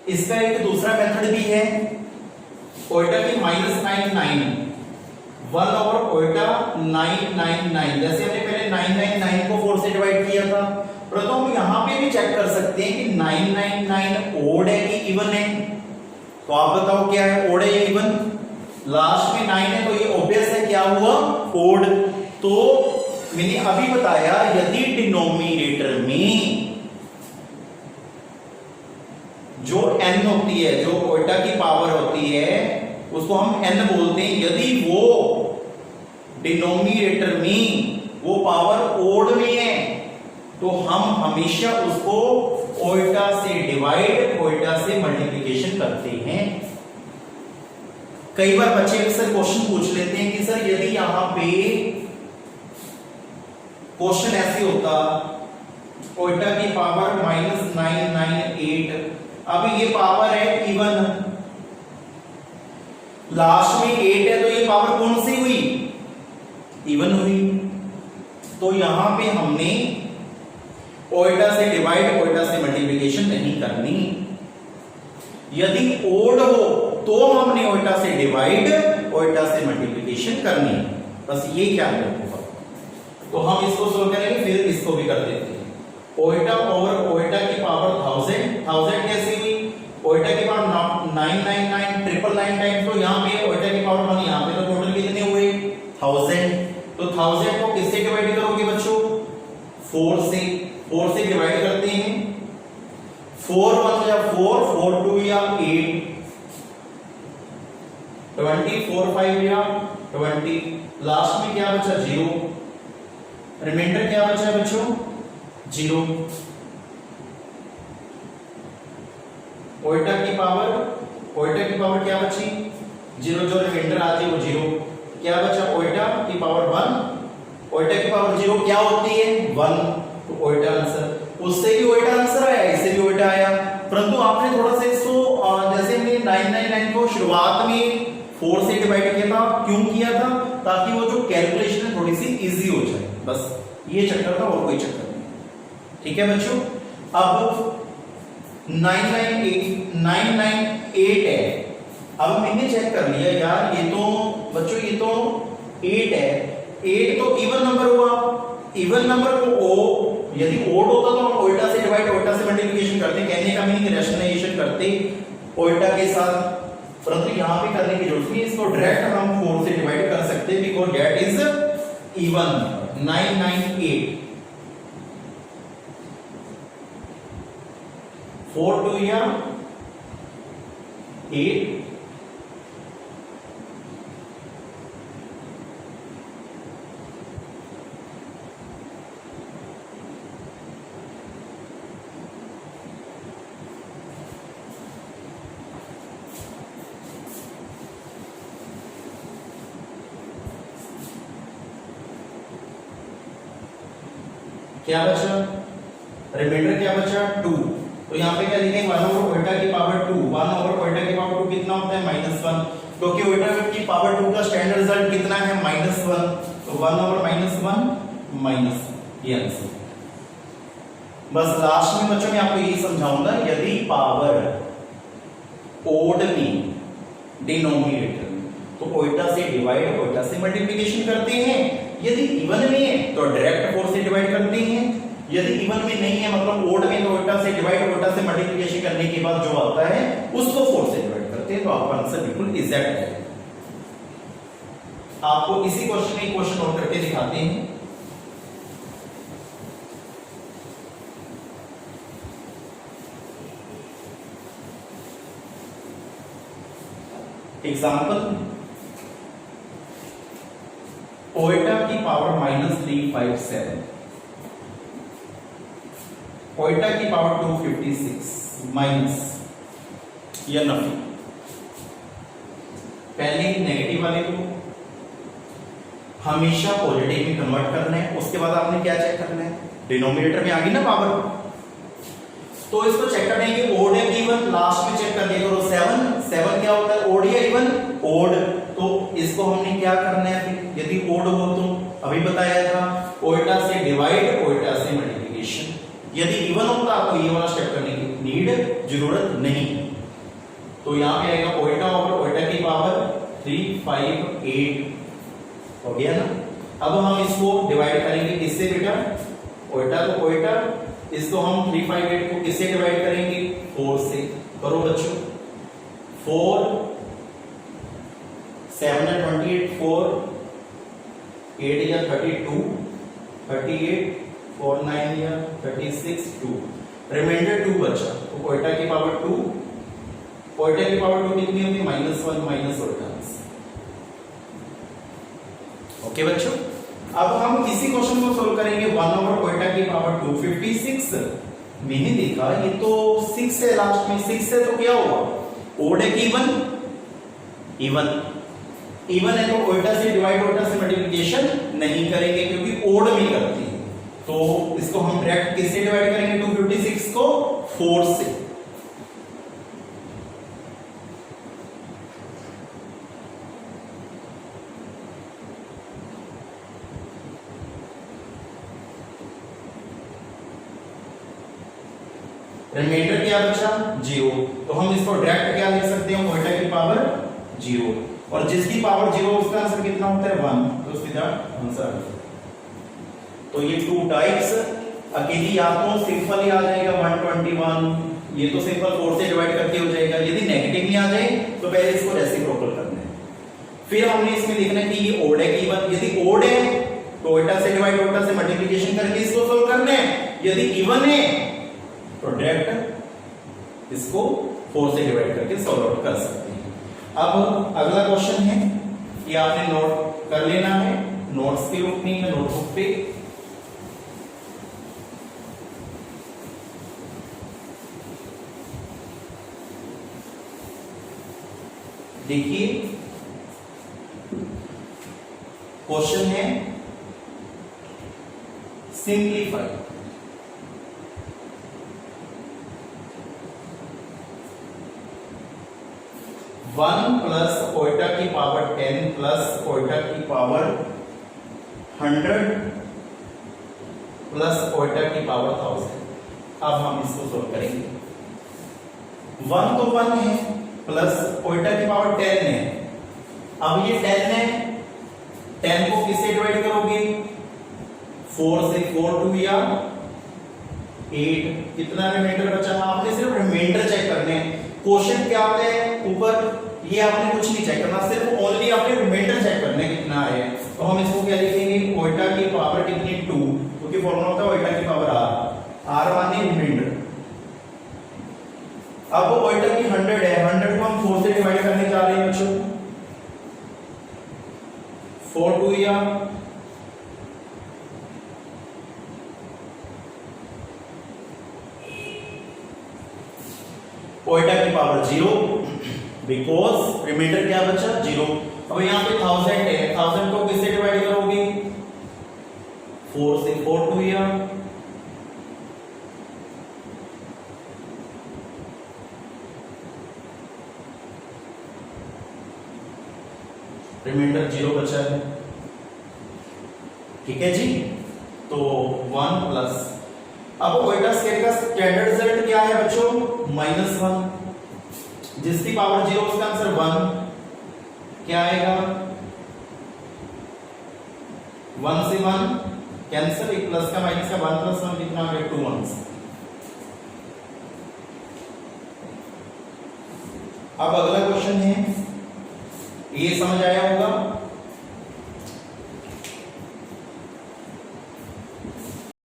इसका एक दूसरा मेथड भी है, ओइटा की -9 1 ओवर ओइटा 999। जैसे हमने पहले 999 को 4 से डिवाइड किया था, परंतु हम यहां पे भी चेक कर सकते हैं कि 999 ओड है कि इवन है। तो आप बताओ क्या है, ओड है या इवन? लास्ट में 9 है तो ये ऑब्वियस है क्या हुआ, ओड। तो मैंने अभी बताया यदि डिनोमिनेटर में जो n होती है, जो ओइटा की पावर होती है, उसको हम n बोलते हैं, यदि वो डिनोमिनेटर में वो पावर ओड में है तो हम हमेशा उसको ओइटा से डिवाइड, ओइटा से मल्टीप्लिकेशन करते हैं। कई बार बच्चे अक्सर क्वेश्चन पूछ लेते हैं कि सर यदि यहां पे क्वेश्चन ऐसे होता ओइटा की पावर -998, अब ये पावर है इवन, लास्ट में 8 है तो ये पावर कौन सी हुई, इवन हुई। तो यहां पे हमने ओइटा से डिवाइड, ओइटा से मल्टीप्लिकेशन नहीं करनी। यदि ओड हो तो हमने ओइटा से डिवाइड, ओइटा से मल्टीप्लिकेशन करनी, बस ये क्या होगा। तो हम इसको सोल्व करेंगे, फिर इसको भी कर देते हैं। ओइटा ओवर ओइटा की पावर 1000 कैसे हुई, ओइटा की पावर 999 999 टाइम्स, तो यहां पे ओइटा की पावर 1, यहां पे तो टोटल कितने हुए 1000। तो 1000 को किससे डिवाइड करोगे बच्चों, 4 से डिवाइड करते हैं, 4 1 या 4 4 2 या 8 20 4 5 या 20, लास्ट में क्या बचा 0, रिमाइंडर क्या बचा बच्चों 0। ओइटा की पावर क्या बची 0, जो रिमाइंडर आती है वो 0, क्या बचा ओइटा की पावर 1, ओइटा की पावर 0 क्या होती है 1, तो ओइटा आंसर। उससे भी ओइटा आंसर आया, इससे भी ओइटा आया, परंतु आपने थोड़ा सा इसको जैसे हमने 999 को शुरुआत में 4 से डिवाइड किया था, क्यों किया था, ताकि वो जो कैलकुलेशन है थोड़ी सी इजी हो जाए, बस ये चक्कर था और कोई चक्कर नहीं। ठीक है बच्चों, अब 998 है, अब मैंने चेक कर लिया यार ये तो बच्चों ये तो 8 है, 8 तो इवन नंबर हुआ, इवन नंबर को यदि ओड होता तो हम ओइटा से डिवाइड, ओइटा से मल्टीप्लिकेशन करते, कहने का मीनिंग रैशनलाइजेशन करते ओइटा के साथ, परंतु यहां पे करने की जरूरत नहीं, इसको डायरेक्ट हम 4 से डिवाइड कर सकते हैं, बिकॉज़ दैट इज इवन 998 4 2 या 8, क्या बचा रिमाइंडर क्या बचा 2, तो यहाँ पे क्या लिखेंगे 1 ओवर ओइटा की पावर 2, 1 ओवर ओइटा की पावर 2 कितना होता है -1, क्योंकि ओइटा की पावर 2 का स्टैंडर्ड रिजल्ट कितना है -1, तो 1 ओवर -1 माइनस, ये आंसर। बस लास्ट में बच्चों मैं आपको यही समझाऊंगा, यदि पावर ओड में डिनोमिनेटर में तो ओइटा से डिवाइड, ओइटा से मल्टीप्लिकेशन करते हैं, यदि इवन में है तो डायरेक्ट 4 से डिवाइड करते हैं, यदि इवन में नहीं है मतलब ओड में तो ओइटा से डिवाइड, ओइटा से मल्टीप्लिकेशन करने के बाद जो आता है उसको 4 से डिवाइड करते हैं, तो आपका आंसर बिल्कुल एग्जैक्ट है। आपको इसी क्वेश्चन में एक क्वेश्चन और करके दिखाते हैं। एग्जाम्पल, ओइटा की पावर -357, ओइटा की पावर 256 माइनस या नफी, पहले नेगेटिव वाले को हमेशा पॉजिटिव में कन्वर्ट करना है, उसके बाद आपने क्या चेक करना है, डिनोमिनेटर में आ गई ना पावर, तो इसको चेक करना है कि ओड है कि इवन, लास्ट में चेक कर दिया करो 7 क्या होता है ओड या इवन, ओड, तो इसको हमने क्या करना है, यदि ओड हो तो अभी बताया था ओइटा से डिवाइड, ओइटा से मल्टीप्लिकेशन, यदि इवन होता तो ये वाला स्टेप करने की नीड जरूरत नहीं। तो यहाँ पे आएगा ओइटा ओवर ओइटा की पावर 358 हो गया ना। अब हम इसको डिवाइड करेंगे किससे बेटा, ओइटा को ओइटा, इसको हम 358 को किससे डिवाइड करेंगे, 4 से। करो बच्चों, 4 7 28 4 8 या 32 38 4 9 या 36 2 रिमाइंडर 2 बचा। तो ओइटा की पावर 2, ओइटा की पावर 2 कितनी होगी, -1 माइनस ओइटा। ओके बच्चों, अब हम इसी क्वेश्चन को सोल्व करेंगे 1 ओवर ओइटा की पावर 2 56। मैंने देखा ये तो 6 है लास्ट में, 6 से तो क्या होगा, ओड है कि इवन, इवन है तो ओइटा से डिवाइड ओइटा से मल्टीप्लिकेशन नहीं करेंगे क्योंकि ओड में करती है। तो इसको हम डायरेक्ट किससे डिवाइड करेंगे, 256 को 4 से। रिमाइंडर क्या बचा, 0। तो हम इसको डायरेक्ट क्या लिख सकते हैं, ओइटा की पावर 0, और जिसकी पावर 0 उसका आंसर कितना होता है, 1। तो सीधा आंसर। तो ये 2 टाइप्स अकेली आपको सिंपल ही आ जाएगा 121, ये तो सिंपल 4 से डिवाइड करके हो जाएगा। यदि नेगेटिव में आ जाए तो पहले इसको रेसिप्रोकल करना है, फिर हमने इसमें लिखना है कि ये ओड है कि इवन। यदि ओड है तो ओइटा से डिवाइड ओइटा से मल्टीप्लिकेशन करके इसको सोल्व करना है, यदि इवन है तो डायरेक्ट इसको 4 से डिवाइड करके सॉल्व आउट कर सकते हैं। अब अगला क्वेश्चन है, ये आपने नोट कर लेना है नोट्स के रूप में या नोटबुक पे। देखिए क्वेश्चन है सिंप्लीफाई। 1 प्लस ओइटा की पावर 10 प्लस ओइटा की पावर 100 प्लस ओइटा की पावर 1000। अब हम इसको सोल्व करेंगे। 1 तो 1 है प्लस ओइटा की पावर 10 है। अब ये 10 है, 10 को किससे डिवाइड करोगे, 4 से। 4 2 या 8, कितना रिमाइंडर बचा, आपने सिर्फ रिमाइंडर चेक करने हैं। क्वेश्चन क्या होता है ऊपर, ये आपने कुछ नहीं चेक करना, सिर्फ ओनली आपने रिमाइंडर चेक करने कितना है। तो हम इसको क्या लिखेंगे, ओइटा की पावर कितनी, 2, क्योंकि फॉर्मूला होता है ओइटा की पावर r माने रिमाइंडर। अब वो ओइटा की 100 है, 100 को हम 4 से डिवाइड करने जा रहे हैं बच्चों। 4 2 या 0 बिकॉज रिमाइंडर क्या बचा, 0। अब यहाँ पे 1000 है, 1000 को किससे डिवाइड करोगे, 4 से। 4 2 या रिमाइंडर 0 बचा है, ठीक है जी। तो 1 प्लस, अब ओइटा स्केल का स्टैंडर्ड रिजल्ट क्या है बच्चों, -1। जिसकी पावर 0 उसका आंसर 1 क्या आएगा, 1 से 1 कैंसिल, एक प्लस का माइनस का 1 + 1 कितना आ गया, 2 1। अब अगला क्वेश्चन है, ये समझ आया होगा।